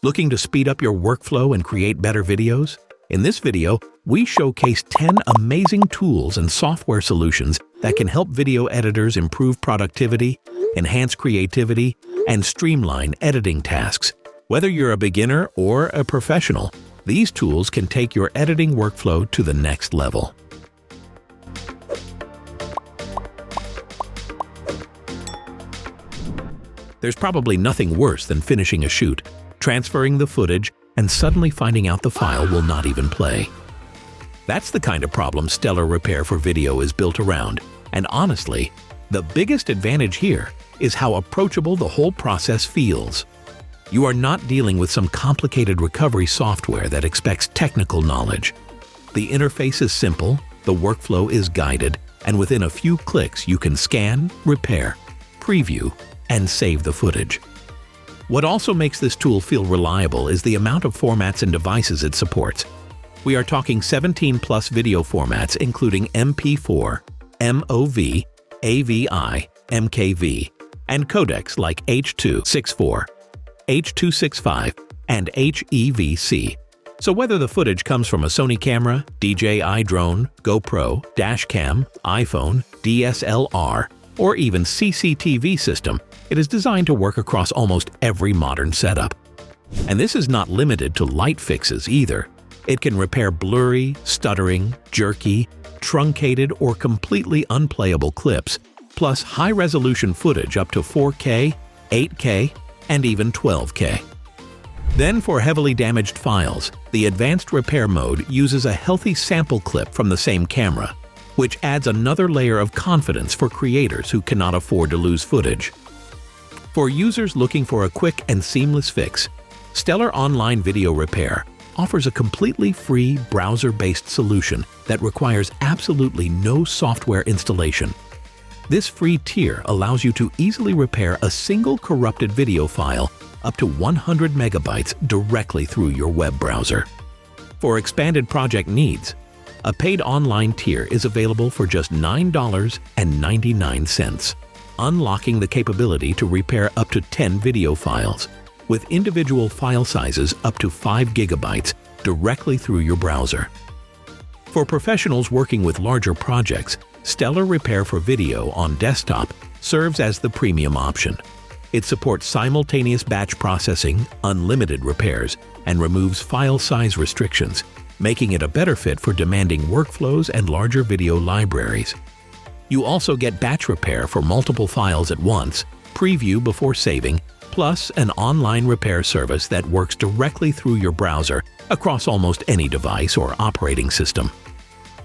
Looking to speed up your workflow and create better videos? In this video, we showcase 10 amazing tools and software solutions that can help video editors improve productivity, enhance creativity, and streamline editing tasks. Whether you're a beginner or a professional, these tools can take your editing workflow to the next level. There's probably nothing worse than finishing a shoot, transferring the footage, and suddenly finding out the file will not even play. That's the kind of problem Stellar Repair for Video is built around, and honestly, the biggest advantage here is how approachable the whole process feels. You are not dealing with some complicated recovery software that expects technical knowledge. The interface is simple, the workflow is guided, and within a few clicks you can scan, repair, preview, and save the footage. What also makes this tool feel reliable is the amount of formats and devices it supports. We are talking 17+ video formats including MP4, MOV, AVI, MKV, and codecs like H.264, H.265, and HEVC. So whether the footage comes from a Sony camera, DJI drone, GoPro, dashcam, iPhone, DSLR, or even CCTV system, it is designed to work across almost every modern setup. And this is not limited to light fixes either. It can repair blurry, stuttering, jerky, truncated, or completely unplayable clips, plus high-resolution footage up to 4K, 8K, and even 12K. Then for heavily damaged files, the Advanced Repair mode uses a healthy sample clip from the same camera, which adds another layer of confidence for creators who cannot afford to lose footage. For users looking for a quick and seamless fix, Stellar Online Video Repair offers a completely free browser-based solution that requires absolutely no software installation. This free tier allows you to easily repair a single corrupted video file up to 100 megabytes directly through your web browser. For expanded project needs, a paid online tier is available for just $9.99, unlocking the capability to repair up to 10 video files, with individual file sizes up to 5 gigabytes directly through your browser. For professionals working with larger projects, Stellar Repair for Video on desktop serves as the premium option. It supports simultaneous batch processing, unlimited repairs, and removes file size restrictions, making it a better fit for demanding workflows and larger video libraries. You also get batch repair for multiple files at once, preview before saving, plus an online repair service that works directly through your browser across almost any device or operating system.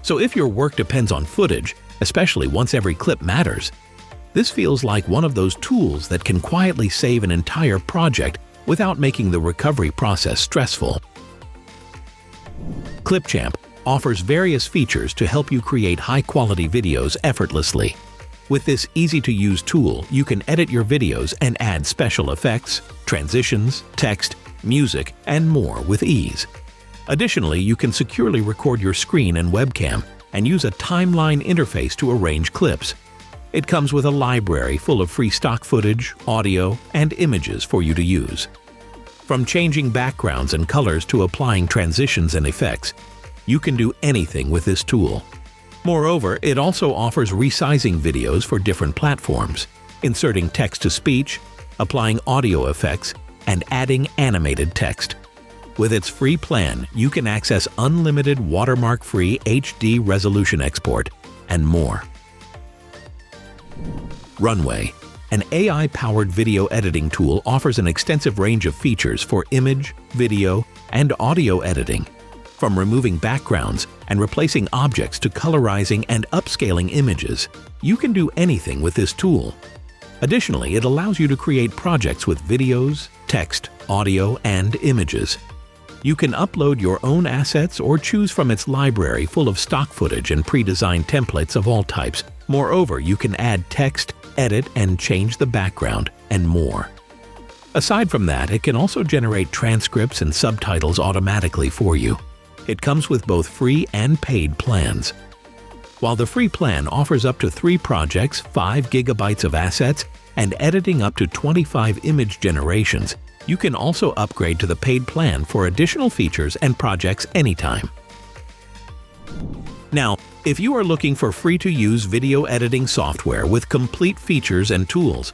So if your work depends on footage, especially once every clip matters, this feels like one of those tools that can quietly save an entire project without making the recovery process stressful. Clipchamp offers various features to help you create high-quality videos effortlessly. With this easy-to-use tool, you can edit your videos and add special effects, transitions, text, music, and more with ease. Additionally, you can securely record your screen and webcam and use a timeline interface to arrange clips. It comes with a library full of free stock footage, audio, and images for you to use. From changing backgrounds and colors to applying transitions and effects, you can do anything with this tool. Moreover, it also offers resizing videos for different platforms, inserting text-to-speech, applying audio effects, and adding animated text. With its free plan, you can access unlimited watermark-free HD resolution export and more. Runway, an AI-powered video editing tool, offers an extensive range of features for image, video, and audio editing. From removing backgrounds and replacing objects to colorizing and upscaling images, you can do anything with this tool. Additionally, it allows you to create projects with videos, text, audio, and images. You can upload your own assets or choose from its library full of stock footage and pre-designed templates of all types. Moreover, you can add text, edit, and change the background, and more. Aside from that, it can also generate transcripts and subtitles automatically for you. It comes with both free and paid plans. While the free plan offers up to 3 projects, 5 gigabytes of assets, and editing up to 25 image generations, You can also upgrade to the paid plan for additional features and projects anytime. Now, if you are looking for free-to-use video editing software with complete features and tools,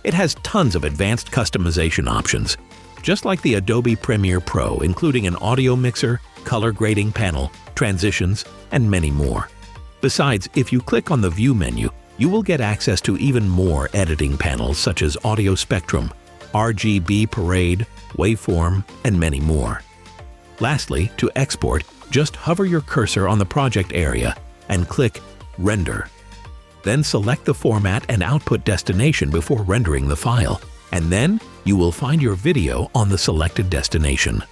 it has tons of advanced customization options, just like the Adobe Premiere Pro, including an audio mixer, color grading panel, transitions, and many more. Besides, if you click on the View menu, you will get access to even more editing panels such as Audio Spectrum, RGB Parade, Waveform, and many more. Lastly, to export, just hover your cursor on the project area and click Render. Then select the format and output destination before rendering the file, and then you will find your video on the selected destination.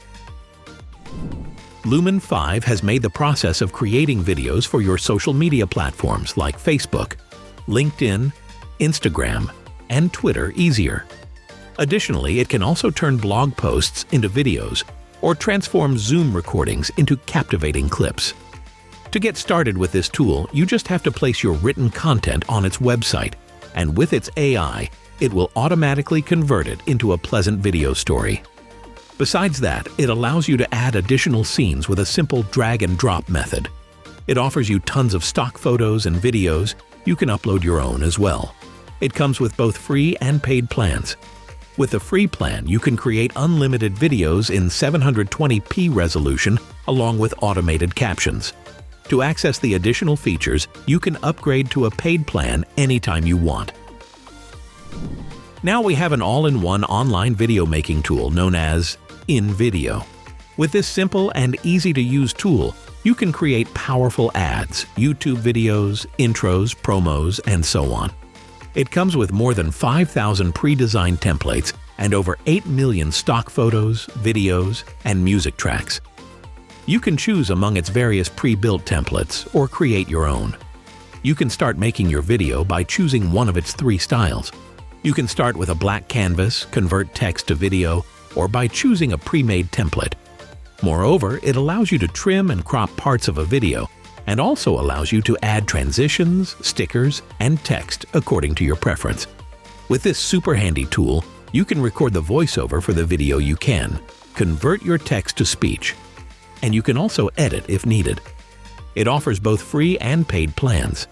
Lumen 5 has made the process of creating videos for your social media platforms like Facebook, LinkedIn, Instagram, and Twitter easier. Additionally, it can also turn blog posts into videos or transform Zoom recordings into captivating clips. To get started with this tool, you just have to place your written content on its website, and with its AI, it will automatically convert it into a pleasant video story. Besides that, it allows you to add additional scenes with a simple drag-and-drop method. It offers you tons of stock photos and videos. You can upload your own as well. It comes with both free and paid plans. With the free plan, you can create unlimited videos in 720p resolution along with automated captions. To access the additional features, you can upgrade to a paid plan anytime you want. Now we have an all-in-one online video making tool known as InVideo. With this simple and easy-to-use tool, you can create powerful ads, YouTube videos, intros, promos, and so on. It comes with more than 5,000 pre-designed templates and over 8 million stock photos, videos, and music tracks. You can choose among its various pre-built templates or create your own. You can start making your video by choosing one of its 3 styles. You can start with a black canvas, convert text to video, or by choosing a pre-made template. Moreover, it allows you to trim and crop parts of a video and also allows you to add transitions, stickers, and text according to your preference. With this super handy tool, you can record the voiceover for the video you can, convert your text to speech, and you can also edit if needed. It offers both free and paid plans.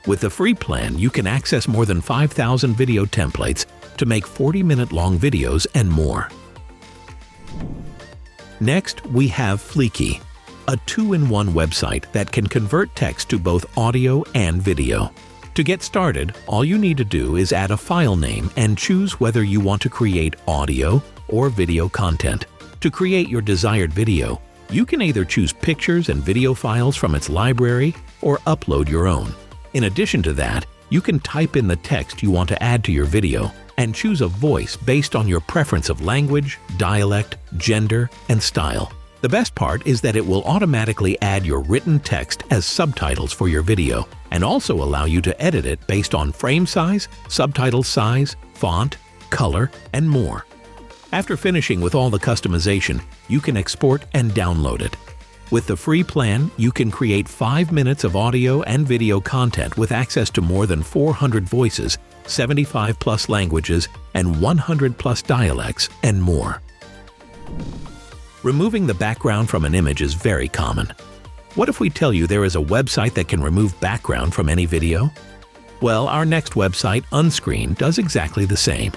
With the free plan, you can access more than 5,000 video templates to make 40-minute-long videos and more. Next, we have Fliki, a 2-in-1 website that can convert text to both audio and video. To get started, all you need to do is add a file name and choose whether you want to create audio or video content. To create your desired video, you can either choose pictures and video files from its library or upload your own. In addition to that, you can type in the text you want to add to your video and choose a voice based on your preference of language, dialect, gender, and style. The best part is that it will automatically add your written text as subtitles for your video and also allow you to edit it based on frame size, subtitle size, font, color, and more. After finishing with all the customization, you can export and download it. With the free plan, you can create 5 minutes of audio and video content with access to more than 400 voices, 75+ languages, and 100+ dialects, and more. Removing the background from an image is very common. What if we tell you there is a website that can remove background from any video? Well, our next website, Unscreen, does exactly the same.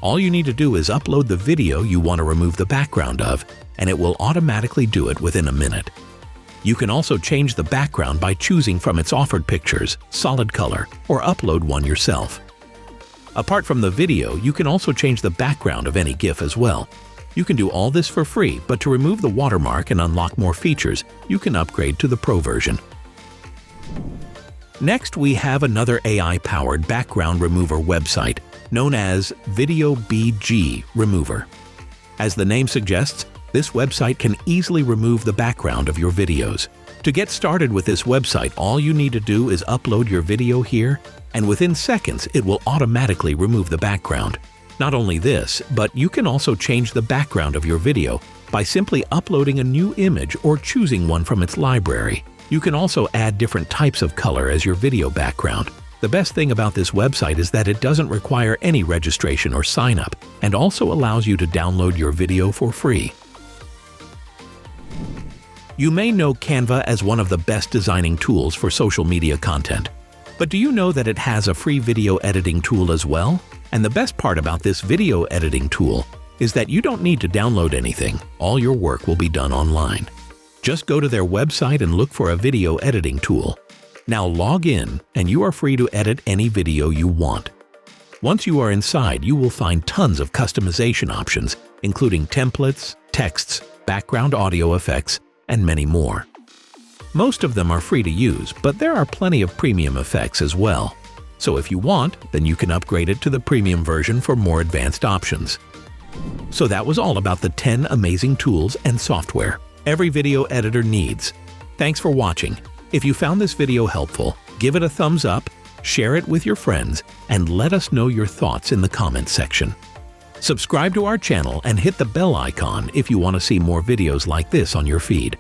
All you need to do is upload the video you want to remove the background of, and it will automatically do it within a minute. You can also change the background by choosing from its offered pictures, solid color, or upload one yourself. Apart from the video, you can also change the background of any GIF as well. You can do all this for free, but to remove the watermark and unlock more features, you can upgrade to the Pro version. Next, we have another AI-powered background remover website known as Video BG Remover. As the name suggests, this website can easily remove the background of your videos. To get started with this website, all you need to do is upload your video here, and within seconds it will automatically remove the background. Not only this, but you can also change the background of your video by simply uploading a new image or choosing one from its library. You can also add different types of color as your video background. The best thing about this website is that it doesn't require any registration or sign up, and also allows you to download your video for free. You may know Canva as one of the best designing tools for social media content. But do you know that it has a free video editing tool as well? And the best part about this video editing tool is that you don't need to download anything. All your work will be done online. Just go to their website and look for a video editing tool. Now log in and you are free to edit any video you want. Once you are inside, you will find tons of customization options, including templates, texts, background audio effects, and many more. Most of them are free to use, but there are plenty of premium effects as well. So if you want, then you can upgrade it to the premium version for more advanced options. So that was all about the 10 amazing tools and software every video editor needs. Thanks for watching. If you found this video helpful, give it a thumbs up, share it with your friends, and let us know your thoughts in the comments section. Subscribe to our channel and hit the bell icon if you want to see more videos like this on your feed.